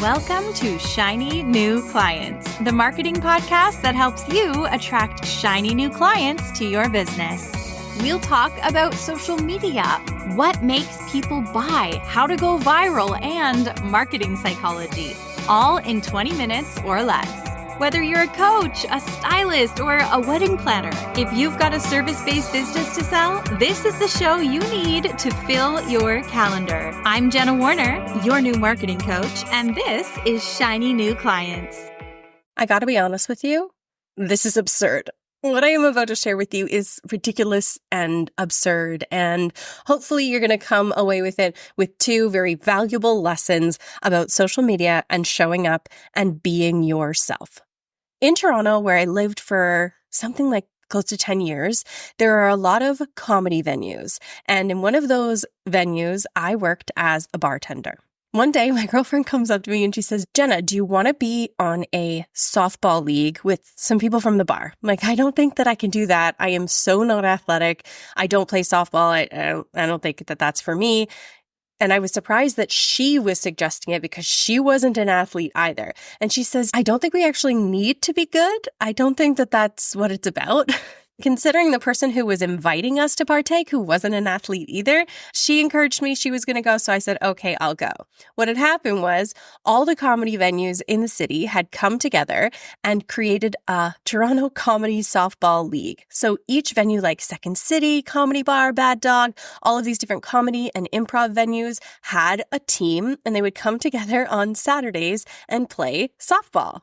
Welcome to Shiny New Clients, the marketing podcast that helps you attract shiny new clients to your business. We'll talk about social media, what makes people buy, how to go viral, and marketing psychology, all in 20 minutes or less. Whether you're a coach, a stylist, or a wedding planner, if you've got a service-based business to sell, this is the show you need to fill your calendar. I'm Jenna Warriner, your new marketing coach, and this is Shiny New Clients. I gotta be honest with you, this is absurd. What I am about to share with you is ridiculous and absurd, and hopefully you're going to come away with it with two very valuable lessons about social media and showing up and being yourself. In Toronto, where I lived for something like close to 10 years, there are a lot of comedy venues, and in one of those venues, I worked as a bartender. One day, my girlfriend comes up to me and she says, Jenna, do you want to be on a softball league with some people from the bar? I'm like, I don't think that I can do that. I am so not athletic. I don't play softball. I don't think that that's for me. And I was surprised that she was suggesting it because she wasn't an athlete either. And she says, I don't think we actually need to be good. I don't think that that's what it's about. Considering the person who was inviting us to partake, who wasn't an athlete either, she encouraged me she was going to go. So I said, okay, I'll go. What had happened was all the comedy venues in the city had come together and created a Toronto Comedy Softball League. So each venue, like Second City, Comedy Bar, Bad Dog, all of these different comedy and improv venues had a team, and they would come together on Saturdays and play softball.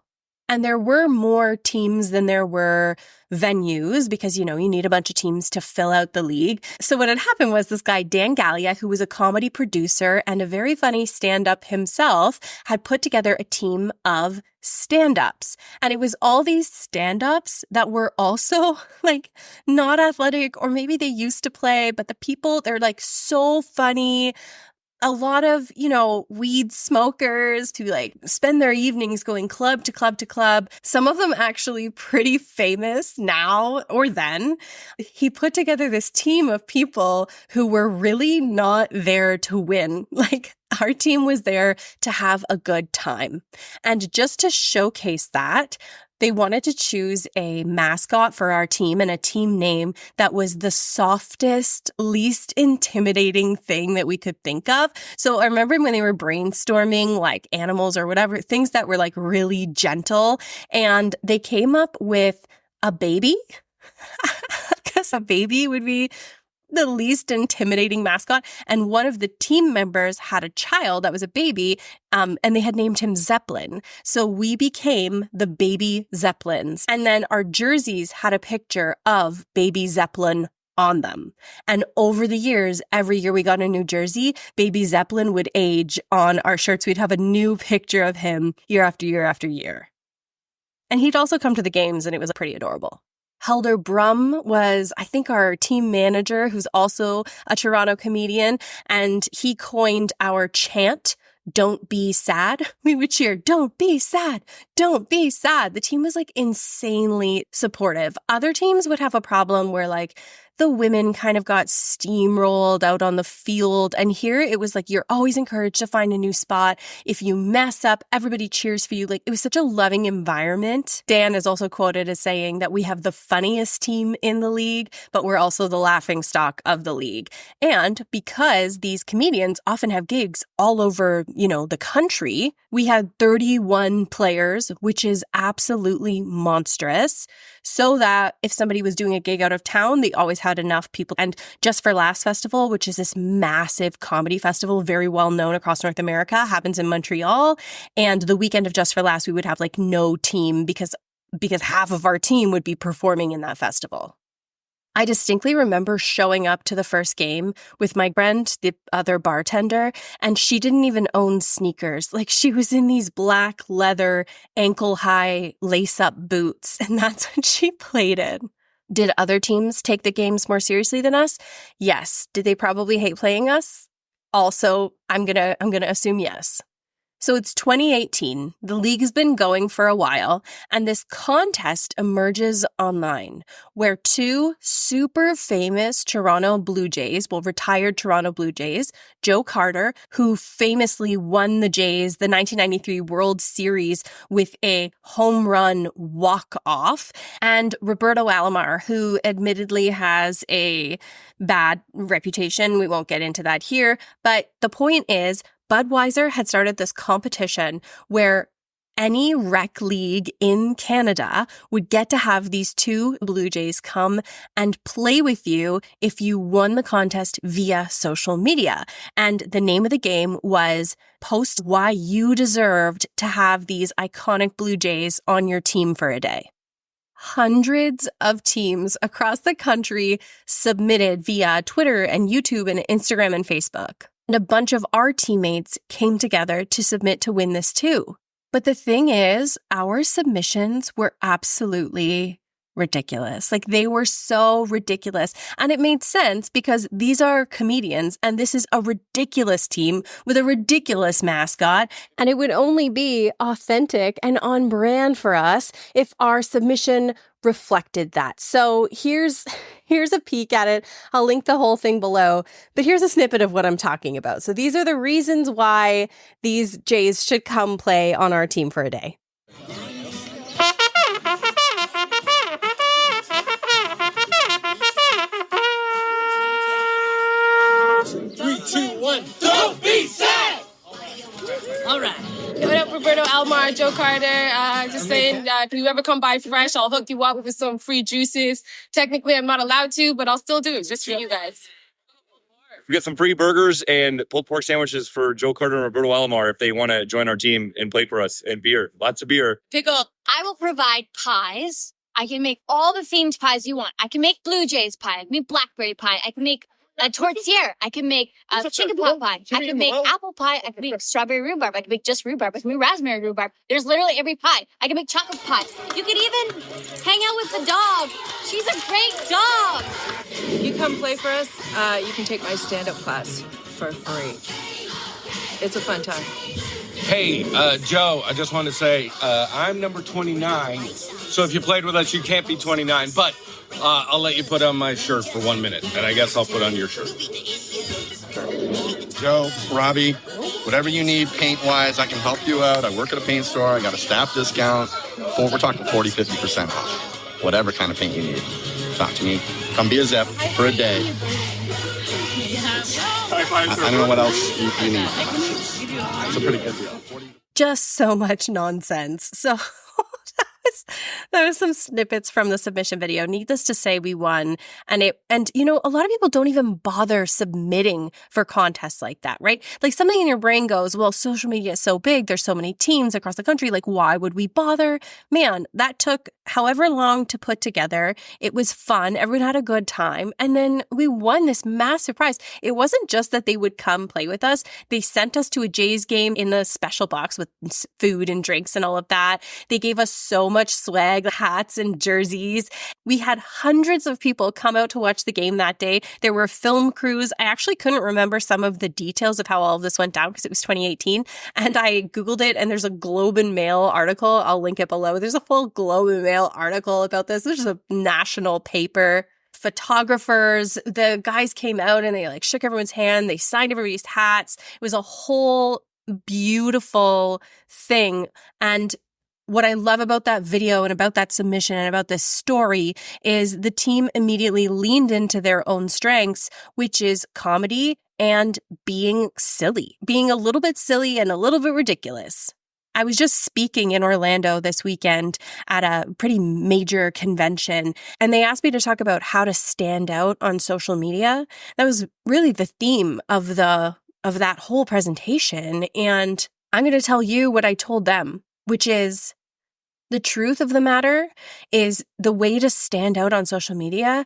And there were more teams than there were venues because, you need a bunch of teams to fill out the league. So what had happened was this guy, Dan Gallia, who was a comedy producer and a very funny stand-up himself, had put together a team of stand-ups. And it was all these stand-ups that were also not athletic, or maybe they used to play, but the people, they're so funny. A lot of, weed smokers who spend their evenings going club to club to club. Some of them actually pretty famous now or then. He put together this team of people who were really not there to win. Our team was there to have a good time. And just to showcase that, they wanted to choose a mascot for our team and a team name that was the softest, least intimidating thing that we could think of. So I remember when they were brainstorming animals or whatever, things that were really gentle, and they came up with a baby. I guess a baby would be the least intimidating mascot. And one of the team members had a child that was a baby, and they had named him Zeppelin. So we became the Baby Zeppelins. And then our jerseys had a picture of Baby Zeppelin on them. And over the years, every year we got a new jersey, Baby Zeppelin would age on our shirts. We'd have a new picture of him year after year after year. And he'd also come to the games, and it was pretty adorable. Helder Brum was, I think, our team manager, who's also a Toronto comedian, and he coined our chant, "Don't be sad." We would cheer, "Don't be sad, don't be sad." The team was insanely supportive. Other teams would have a problem where the women kind of got steamrolled out on the field. And here it was you're always encouraged to find a new spot. If you mess up, everybody cheers for you. It was such a loving environment. Dan is also quoted as saying that we have the funniest team in the league, but we're also the laughing stock of the league. And because these comedians often have gigs all over, the country, we had 31 players, which is absolutely monstrous. So that if somebody was doing a gig out of town, they always had enough people. And Just for Laughs Festival, which is this massive comedy festival, very well known across North America, happens in Montreal. And the weekend of Just for Laughs, we would have no team because half of our team would be performing in that festival. I distinctly remember showing up to the first game with my friend, the other bartender, and she didn't even own sneakers. She was in these black leather ankle-high lace-up boots, and that's what she played in. Did other teams take the games more seriously than us? Yes. Did they probably hate playing us? Also, I'm gonna assume yes. So it's 2018. The league has been going for a while, and this contest emerges online where two super famous Toronto Blue Jays, retired Toronto Blue Jays, Joe Carter, who famously won the Jays the 1993 World Series with a home run walk-off, and Roberto Alomar, who admittedly has a bad reputation. We won't get into that here, but the point is, Budweiser had started this competition where any rec league in Canada would get to have these two Blue Jays come and play with you if you won the contest via social media. And the name of the game was Post Why You Deserved to Have These Iconic Blue Jays on Your Team for a Day. Hundreds of teams across the country submitted via Twitter and YouTube and Instagram and Facebook. And a bunch of our teammates came together to submit to win this too. But the thing is, our submissions were absolutely ridiculous. Like, they were so ridiculous. And it made sense because these are comedians and this is a ridiculous team with a ridiculous mascot. And it would only be authentic and on brand for us if our submission reflected that. So here's a peek at it. I'll link the whole thing below, but here's a snippet of what I'm talking about. So these are the reasons why these Jays should come play on our team for a day. 3, 2, 1, don't be sad! All right. What up, Roberto Alomar, Joe Carter? Just saying, if you ever come by fresh, I'll hook you up with some free juices. Technically, I'm not allowed to, but I'll still do it just for you guys. We got some free burgers and pulled pork sandwiches for Joe Carter and Roberto Alomar if they want to join our team and play for us, and beer. Lots of beer. Pickle. I will provide pies. I can make all the themed pies you want. I can make Blue Jays pie. I can make blackberry pie. I can make a tortilla. I can make chicken pot pie. I can make apple pie. I can make strawberry rhubarb. I can make just rhubarb. I can make raspberry rhubarb. There's literally every pie. I can make chocolate pie. You could even hang out with the dog. She's a great dog. If you come play for us, you can take my stand-up class for free. It's a fun time. Hey, Joe, I just want to say, I'm number 29, so if you played with us, you can't be 29, but I'll let you put on my shirt for 1 minute, and I guess I'll put on your shirt. Joe, Robbie, whatever you need paint-wise, I can help you out. I work at a paint store. I got a staff discount. We're talking 40, 50% off. Whatever kind of paint you need. Talk to me. Come be a Zepp for a day. I don't know what else you need. It's a pretty good deal. Just so much nonsense. So there was some snippets from the submission video. Needless to say, we won. And you know, a lot of people don't even bother submitting for contests like that, right? Like, something in your brain goes, well, social media is so big. There's so many teams across the country. Like, why would we bother? Man, that took however long to put together. It was fun. Everyone had a good time. And then we won this massive prize. It wasn't just that they would come play with us. They sent us to a Jays game in the special box with food and drinks and all of that. They gave us so much swag, hats and jerseys. We had hundreds of people come out to watch the game that day. There were film crews. I actually couldn't remember some of the details of how all of this went down because it was 2018. And I Googled it, and there's a Globe and Mail article. I'll link it below. There's a full Globe and Mail article about this. This is a national paper. Photographers, the guys came out and they shook everyone's hand. They signed everybody's hats. It was a whole beautiful thing. And what I love about that video and about that submission and about this story is the team immediately leaned into their own strengths, which is comedy and being silly, being a little bit silly and a little bit ridiculous. I was just speaking in Orlando this weekend at a pretty major convention, and they asked me to talk about how to stand out on social media. That was really the theme of that whole presentation. And I'm going to tell you what I told them, which is the truth of the matter is the way to stand out on social media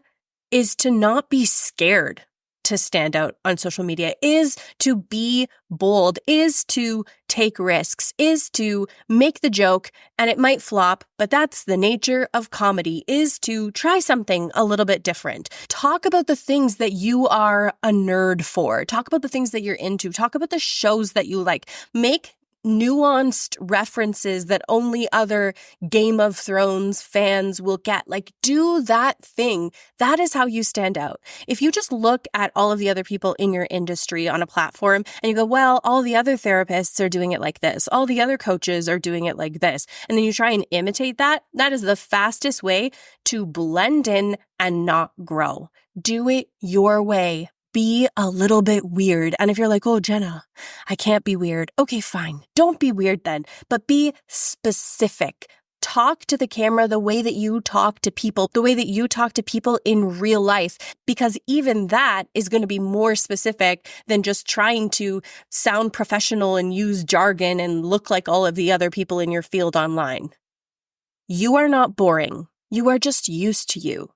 is to not be scared to stand out on social media, is to be bold, is to take risks, is to make the joke, and it might flop, but that's the nature of comedy, is to try something a little bit different. Talk about the things that you are a nerd for. Talk about the things that you're into. Talk about the shows that you like. Make nuanced references that only other Game of Thrones fans will get. Like, do that thing. That is how you stand out. If you just look at all of the other people in your industry on a platform and you go, well, all the other therapists are doing it like this. All the other coaches are doing it like this. And then you try and imitate that. That is the fastest way to blend in and not grow. Do it your way. Be a little bit weird. And if you're like, oh, Jenna, I can't be weird. Okay, fine. Don't be weird then, but be specific. Talk to the camera the way that you talk to people, the way that you talk to people in real life, because even that is going to be more specific than just trying to sound professional and use jargon and look like all of the other people in your field online. You are not boring. You are just used to you.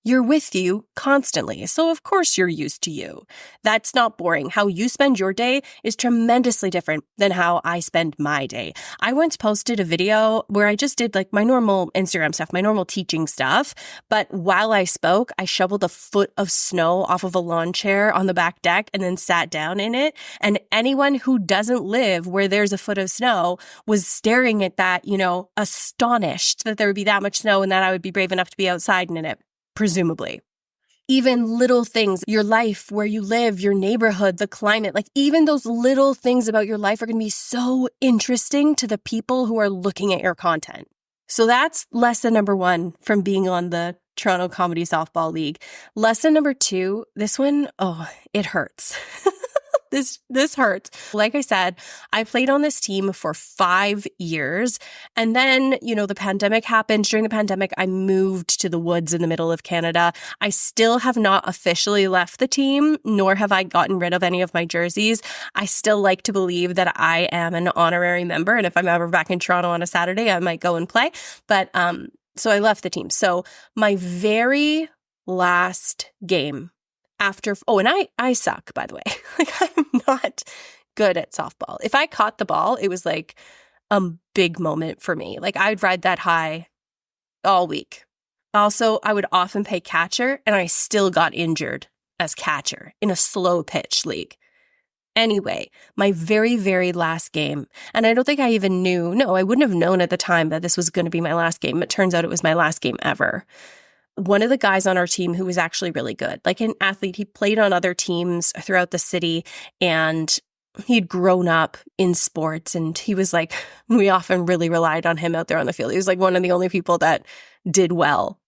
You're with you constantly, so of course you're used to you. That's not boring. How you spend your day is tremendously different than how I spend my day. I once posted a video where I just did like my normal Instagram stuff, my normal teaching stuff, but while I spoke, I shoveled a foot of snow off of a lawn chair on the back deck and then sat down in it. And anyone who doesn't live where there's a foot of snow was staring at that, astonished that there would be that much snow and that I would be brave enough to be outside in it. Presumably. Even little things, your life, where you live, your neighborhood, the climate, like even those little things about your life are going to be so interesting to the people who are looking at your content. So that's lesson number 1 from being on the Toronto Comedy Softball League. Lesson number 2, this one, it hurts. This hurts. Like I said, I played on this team for 5 years. And then, the pandemic happened. During the pandemic, I moved to the woods in the middle of Canada. I still have not officially left the team, nor have I gotten rid of any of my jerseys. I still like to believe that I am an honorary member. And if I'm ever back in Toronto on a Saturday, I might go and play. But, so I left the team. So my very last game and I suck, by the way. Like, I'm not good at softball. If I caught the ball, it was like a big moment for me. Like, I'd ride that high all week. Also, I would often play catcher, and I still got injured as catcher in a slow pitch league. Anyway, my very, very last game, and I don't think I even knew, I wouldn't have known at the time that this was going to be my last game. It turns out it was my last game ever. One of the guys on our team who was actually really good, like an athlete, he played on other teams throughout the city and he'd grown up in sports, and he was like, we often really relied on him out there on the field. He was like one of the only people that did well.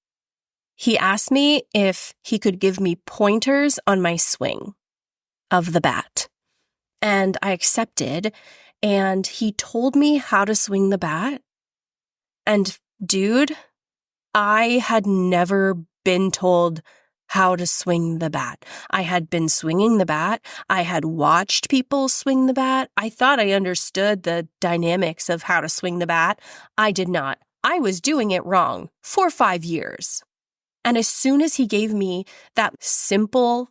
He asked me if he could give me pointers on my swing of the bat. And I accepted, and he told me how to swing the bat. And dude, I had never been told how to swing the bat. I had been swinging the bat. I had watched people swing the bat. I thought I understood the dynamics of how to swing the bat. I did not. I was doing it wrong for 5 years. And as soon as he gave me that simple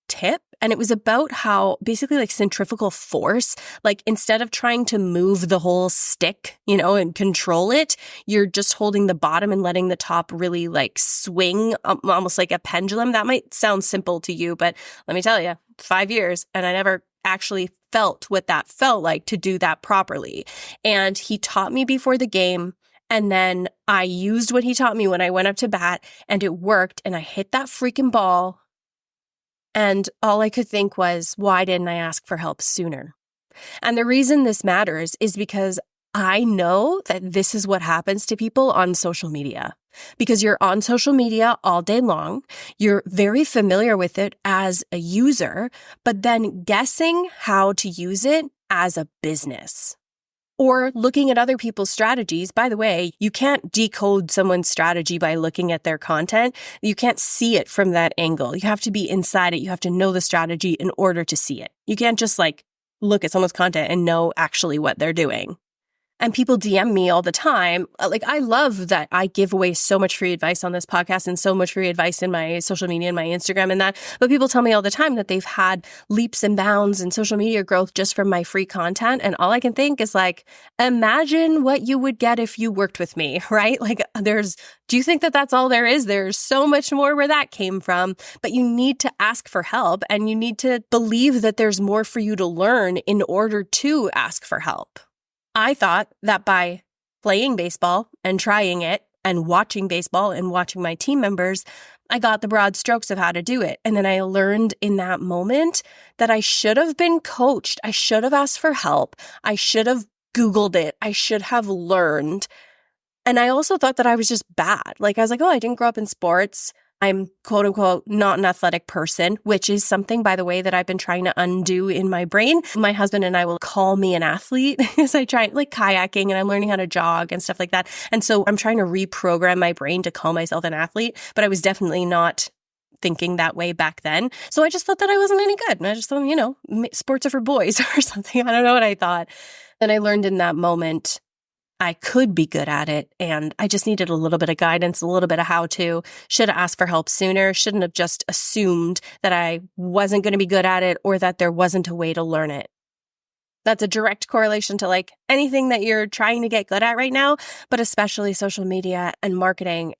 tip, and it was about how basically like centrifugal force, like instead of trying to move the whole stick, and control it, you're just holding the bottom and letting the top really like swing almost like a pendulum. That might sound simple to you, but let me tell you, 5 years and I never actually felt what that felt like to do that properly. And he taught me before the game. And then I used what he taught me when I went up to bat, and it worked. And I hit that freaking ball. And all I could think was, why didn't I ask for help sooner? And the reason this matters is because I know that this is what happens to people on social media. Because you're on social media all day long, you're very familiar with it as a user, but then guessing how to use it as a business. Or looking at other people's strategies. By the way, you can't decode someone's strategy by looking at their content. You can't see it from that angle. You have to be inside it. You have to know the strategy in order to see it. You can't just like look at someone's content and know actually what they're doing. And people DM me all the time. Like, I love that I give away so much free advice on this podcast and so much free advice in my social media and my Instagram and that. But people tell me all the time that they've had leaps and bounds in social media growth just from my free content. And all I can think is like, imagine what you would get if you worked with me, right? Like, do you think that that's all there is? There's so much more where that came from, but you need to ask for help, and you need to believe that there's more for you to learn in order to ask for help. I thought that by playing baseball and trying it and watching baseball and watching my team members, I got the broad strokes of how to do it. And then I learned in that moment that I should have been coached. I should have asked for help. I should have Googled it. I should have learned. And I also thought that I was just bad. Like I was like, oh, I didn't grow up in sports. I'm quote unquote not an athletic person, which is something, by the way, that I've been trying to undo in my brain. My husband and I will call me an athlete as I try like kayaking and I'm learning how to jog and stuff like that. And so I'm trying to reprogram my brain to call myself an athlete, but I was definitely not thinking that way back then. So I just thought that I wasn't any good. And I just thought, sports are for boys or something. I don't know what I thought. Then I learned in that moment I could be good at it, and I just needed a little bit of guidance, a little bit of how to. Should have asked for help sooner. Shouldn't have just assumed that I wasn't going to be good at it or that there wasn't a way to learn it. That's a direct correlation to like anything that you're trying to get good at right now, but especially social media and marketing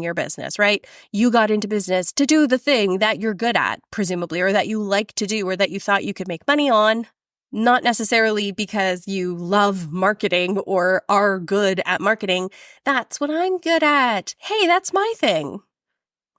your business, right? You got into business to do the thing that you're good at, presumably, or that you like to do, or that you thought you could make money on. Not necessarily because you love marketing or are good at marketing. That's what I'm good at. Hey, that's my thing.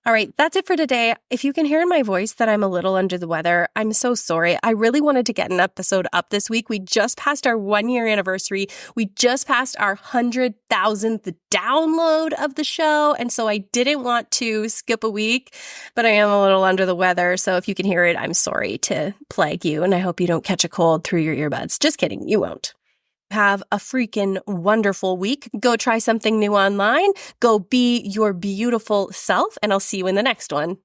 All right, that's it for today. If you can hear in my voice that I'm a little under the weather, I'm so sorry. I really wanted to get an episode up this week. We just passed our 1-year anniversary. We just passed our 100,000th download of the show. And so I didn't want to skip a week, but I am a little under the weather. So if you can hear it, I'm sorry to plague you. And I hope you don't catch a cold through your earbuds. Just kidding. You won't. Have a freaking wonderful week. Go try something new online. Go be your beautiful self, and I'll see you in the next one.